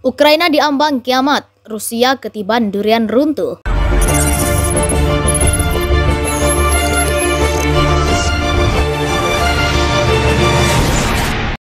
Ukraina diambang kiamat, Rusia ketiban durian runtuh.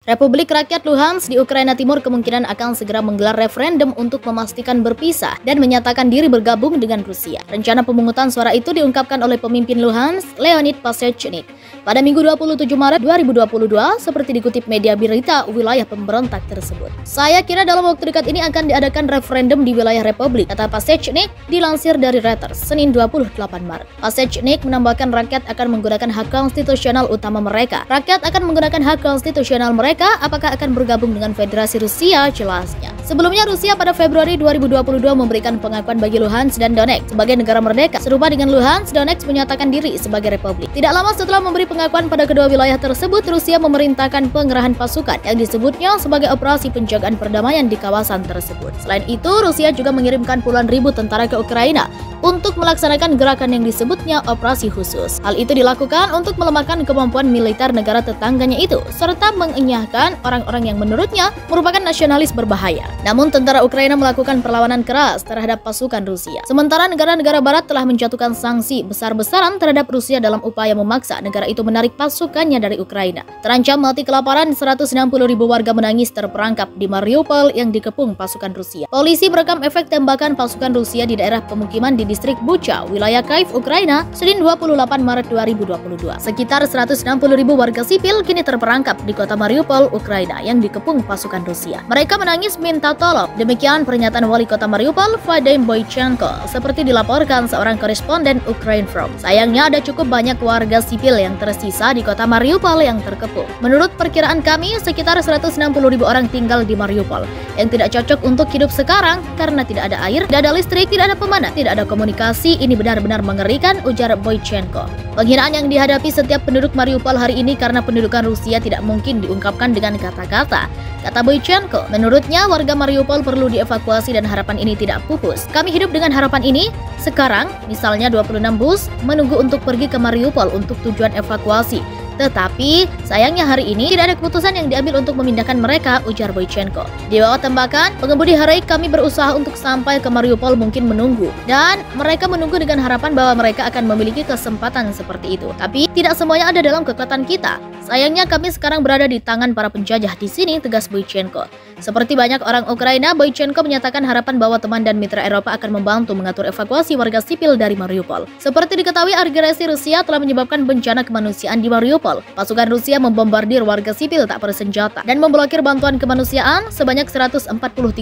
Republik Rakyat Luhansk di Ukraina Timur kemungkinan akan segera menggelar referendum untuk memastikan berpisah dan menyatakan diri bergabung dengan Rusia. Rencana pemungutan suara itu diungkapkan oleh pemimpin Luhansk, Leonid Pasechnik, pada Minggu 27 Maret 2022 seperti dikutip media berita wilayah pemberontak tersebut. Saya kira dalam waktu dekat ini akan diadakan referendum di wilayah Republik, kata Pasechnik dilansir dari Reuters, Senin 28 Maret. Pasechnik menambahkan rakyat akan menggunakan hak konstitusional utama mereka. Rakyat akan menggunakan hak konstitusional mereka apakah akan bergabung dengan Federasi Rusia, jelasnya. Sebelumnya Rusia pada Februari 2022 memberikan pengakuan bagi Luhansk dan Donetsk sebagai negara merdeka. Serupa dengan Luhansk, Donetsk menyatakan diri sebagai republik. Tidak lama setelah memberi pengakuan pada kedua wilayah tersebut, Rusia memerintahkan pengerahan pasukan yang disebutnya sebagai operasi penjagaan perdamaian di kawasan tersebut. Selain itu, Rusia juga mengirimkan puluhan ribu tentara ke Ukraina untuk melaksanakan gerakan yang disebutnya operasi khusus. Hal itu dilakukan untuk melemahkan kemampuan militer negara tetangganya itu, serta mengenyahkan orang-orang yang menurutnya merupakan nasionalis berbahaya. Namun tentara Ukraina melakukan perlawanan keras terhadap pasukan Rusia. Sementara negara-negara barat telah menjatuhkan sanksi besar-besaran terhadap Rusia dalam upaya memaksa negara itu menarik pasukannya dari Ukraina. Terancam mati kelaparan, 160.000 warga menangis terperangkap di Mariupol yang dikepung pasukan Rusia. Polisi merekam efek tembakan pasukan Rusia di daerah pemukiman di distrik Bucha, wilayah Kyiv, Ukraina, Senin 28 Maret 2022. Sekitar 160.000 warga sipil kini terperangkap di kota Mariupol, Ukraina yang dikepung pasukan Rusia. Mereka menangis minta tolong. Demikian pernyataan wali kota Mariupol, Vadim Boychenko, seperti dilaporkan seorang koresponden Ukraine From. Sayangnya ada cukup banyak warga sipil yang tersisa di kota Mariupol yang terkepung. Menurut perkiraan kami, sekitar 160.000 orang tinggal di Mariupol yang tidak cocok untuk hidup sekarang karena tidak ada air, tidak ada listrik, tidak ada pemanah, tidak ada komunikasi. Ini benar-benar mengerikan, ujar Boychenko. Penghinaan yang dihadapi setiap penduduk Mariupol hari ini karena pendudukan Rusia tidak mungkin diungkapkan dengan kata-kata, kata Boychenko. Menurutnya, warga Mariupol perlu dievakuasi dan harapan ini tidak pupus. Kami hidup dengan harapan ini. Sekarang, misalnya 26 bus menunggu untuk pergi ke Mariupol untuk tujuan evakuasi. Tetapi, sayangnya hari ini tidak ada keputusan yang diambil untuk memindahkan mereka, ujar Boychenko. Di bawah tembakan, pengemudi heroik kami berusaha untuk sampai ke Mariupol mungkin menunggu. Dan mereka menunggu dengan harapan bahwa mereka akan memiliki kesempatan seperti itu. Tapi, tidak semuanya ada dalam kekuatan kita. Sayangnya kami sekarang berada di tangan para penjajah di sini, tegas Boychenko. Seperti banyak orang Ukraina, Boychenko menyatakan harapan bahwa teman dan mitra Eropa akan membantu mengatur evakuasi warga sipil dari Mariupol. Seperti diketahui, agresi Rusia telah menyebabkan bencana kemanusiaan di Mariupol. Pasukan Rusia membombardir warga sipil tak bersenjata dan memblokir bantuan kemanusiaan. Sebanyak 143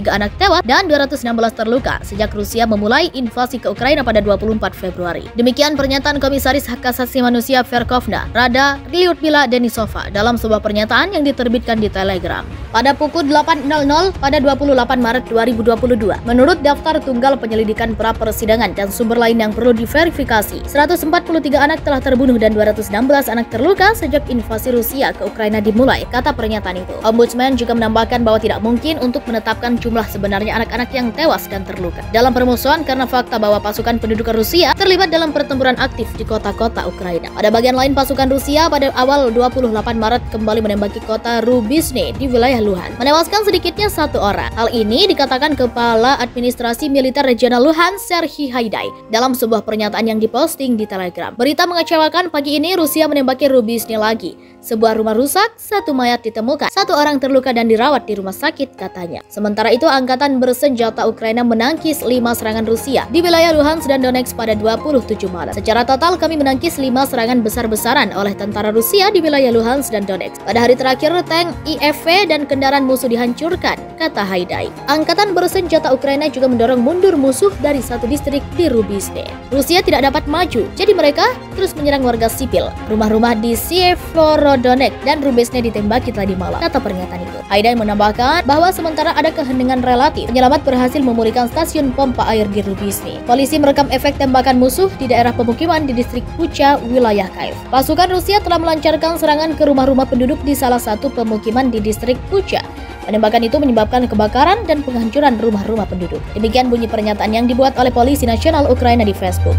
anak tewas dan 216 terluka sejak Rusia memulai invasi ke Ukraina pada 24 Februari. Demikian pernyataan Komisaris Hak Asasi Manusia Verkhovna, Rada Lyudmila Denisova dalam sebuah pernyataan yang diterbitkan di Telegram pada pukul 8.00 pada 28 Maret 2022. Menurut daftar tunggal penyelidikan pra persidangan dan sumber lain yang perlu diverifikasi, 143 anak telah terbunuh dan 216 anak terluka sejak invasi Rusia ke Ukraina dimulai, kata pernyataan itu. Ombudsman juga menambahkan bahwa tidak mungkin untuk menetapkan jumlah sebenarnya anak-anak yang tewas dan terluka dalam permusuhan karena fakta bahwa pasukan penduduk Rusia terlibat dalam pertempuran aktif di kota-kota Ukraina. Pada bagian lain, pasukan Rusia pada awal 28 Maret kembali menembaki kota Rubizhne di wilayah Luhansk, menewaskan sedikitnya 1 orang. Hal ini dikatakan Kepala Administrasi Militer Regional Luhansk, Serhiy Haidai, dalam sebuah pernyataan yang diposting di Telegram. Berita mengecewakan, pagi ini Rusia menembaki Rubizhne lagi. Sebuah rumah rusak, 1 mayat ditemukan, 1 orang terluka dan dirawat di rumah sakit, katanya. Sementara itu, angkatan bersenjata Ukraina menangkis 5 serangan Rusia di wilayah Luhansk dan Donetsk pada 27 Maret. Secara total, kami menangkis 5 serangan besar-besaran oleh tentara Rusia di wilayah Luhansk dan Donetsk. Pada hari terakhir, tank IFV dan kendaraan musuh dihancurkan, kata Haidai. Angkatan bersenjata Ukraina juga mendorong mundur musuh dari 1 distrik di Rubizhne. Rusia tidak dapat maju, jadi mereka terus menyerang warga sipil. Rumah-rumah di Severodonetsk dan Rubizhne ditembaki tadi malam, kata pernyataan itu. Haidai menambahkan bahwa sementara ada keheningan relatif, penyelamat berhasil memulihkan stasiun pompa air di Rubizhne. Polisi merekam efek tembakan musuh di daerah pemukiman di distrik Bucha, wilayah Kyiv. Pasukan Rusia telah melancarkan serangan ke rumah-rumah penduduk di salah satu pemukiman di distrik Bucha. Penembakan itu menyebabkan kebakaran dan penghancuran rumah-rumah penduduk. Demikian bunyi pernyataan yang dibuat oleh Polisi Nasional Ukraina di Facebook.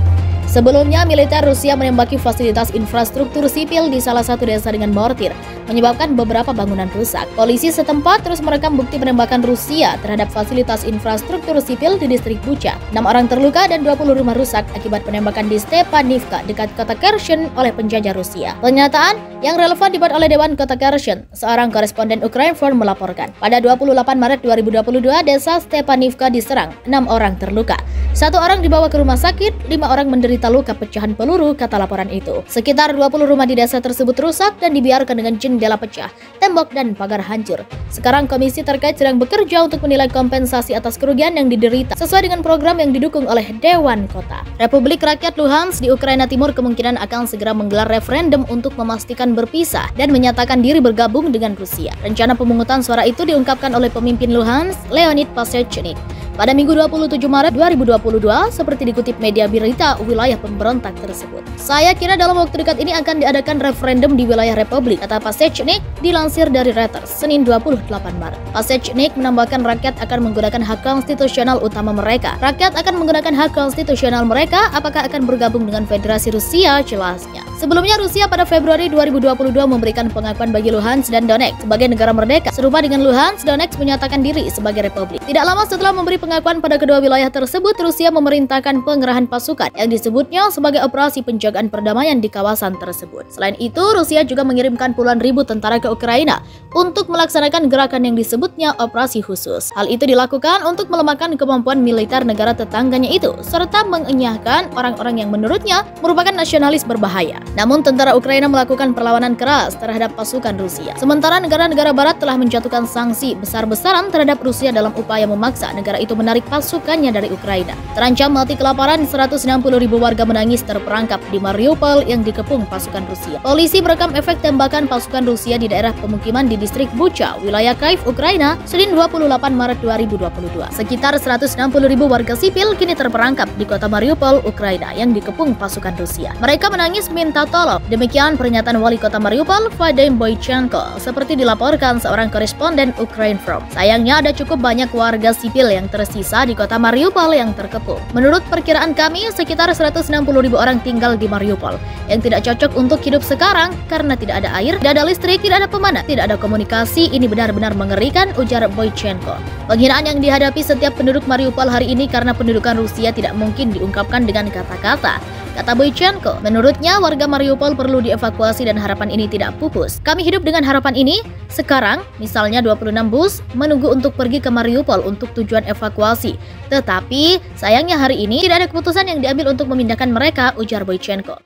Sebelumnya, militer Rusia menembaki fasilitas infrastruktur sipil di salah satu desa dengan mortir, menyebabkan beberapa bangunan rusak. Polisi setempat terus merekam bukti penembakan Rusia terhadap fasilitas infrastruktur sipil di distrik Bucha. 6 orang terluka dan 20 rumah rusak akibat penembakan di Stepanivka dekat kota Kherson oleh penjajah Rusia. Pernyataan yang relevan dibuat oleh Dewan Kota Kherson, seorang koresponden Ukrinform melaporkan. Pada 28 Maret 2022, desa Stepanivka diserang, 6 orang terluka. 1 orang dibawa ke rumah sakit, 5 orang menderita luka pecahan peluru, kata laporan itu. Sekitar 20 rumah di desa tersebut rusak dan dibiarkan dengan jendela pecah, tembok dan pagar hancur. Sekarang komisi terkait sedang bekerja untuk menilai kompensasi atas kerugian yang diderita sesuai dengan program yang didukung oleh Dewan Kota. Republik Rakyat Luhansk di Ukraina Timur kemungkinan akan segera menggelar referendum untuk memastikan berpisah dan menyatakan diri bergabung dengan Rusia. Rencana pemungutan suara itu diungkapkan oleh pemimpin Luhansk, Leonid Pasechnik, pada Minggu 27 Maret 2022, seperti dikutip media berita wilayah pemberontak tersebut. Saya kira dalam waktu dekat ini akan diadakan referendum di wilayah Republik, kata Pasechnik, dilansir dari Reuters, Senin 28 Maret. Pasechnik menambahkan rakyat akan menggunakan hak konstitusional utama mereka. Rakyat akan menggunakan hak konstitusional mereka, apakah akan bergabung dengan Federasi Rusia, jelasnya. Sebelumnya, Rusia pada Februari 2022 memberikan pengakuan bagi Luhansk dan Donetsk sebagai negara merdeka. Serupa dengan Luhansk, Donetsk menyatakan diri sebagai republik. Tidak lama setelah memberi pengakuan pada kedua wilayah tersebut, Rusia memerintahkan pengerahan pasukan yang disebutnya sebagai operasi penjagaan perdamaian di kawasan tersebut. Selain itu, Rusia juga mengirimkan puluhan ribu tentara ke Ukraina untuk melaksanakan gerakan yang disebutnya operasi khusus. Hal itu dilakukan untuk melemahkan kemampuan militer negara tetangganya itu, serta mengenyahkan orang-orang yang menurutnya merupakan nasionalis berbahaya. Namun, tentara Ukraina melakukan perlawanan keras terhadap pasukan Rusia. Sementara negara-negara barat telah menjatuhkan sanksi besar-besaran terhadap Rusia dalam upaya memaksa negara itu menarik pasukannya dari Ukraina. Terancam mati kelaparan, 160.000 warga menangis terperangkap di Mariupol yang dikepung pasukan Rusia. Polisi merekam efek tembakan pasukan Rusia di daerah pemukiman di distrik Bucha, wilayah Kyiv, Ukraina, Senin 28 Maret 2022. Sekitar 160.000 warga sipil kini terperangkap di kota Mariupol, Ukraina yang dikepung pasukan Rusia. Mereka menangis minta tolong. Demikian pernyataan wali kota Mariupol, Vadim Boychenko, seperti dilaporkan seorang koresponden Ukrinform. Sayangnya ada cukup banyak warga sipil yang tersisa di kota Mariupol yang terkepung. Menurut perkiraan kami, sekitar 160.000 orang tinggal di Mariupol yang tidak cocok untuk hidup sekarang karena tidak ada air, tidak ada listrik, tidak ada pemanah, tidak ada komunikasi. Ini benar-benar mengerikan, ujar Boychenko. Penghinaan yang dihadapi setiap penduduk Mariupol hari ini karena pendudukan Rusia tidak mungkin diungkapkan dengan kata-kata, kata Boychenko. Menurutnya, warga Mariupol perlu dievakuasi dan harapan ini tidak pupus. Kami hidup dengan harapan ini. Sekarang, misalnya 26 bus menunggu untuk pergi ke Mariupol untuk tujuan evakuasi. Tetapi, sayangnya hari ini tidak ada keputusan yang diambil untuk memindahkan mereka, ujar Boychenko.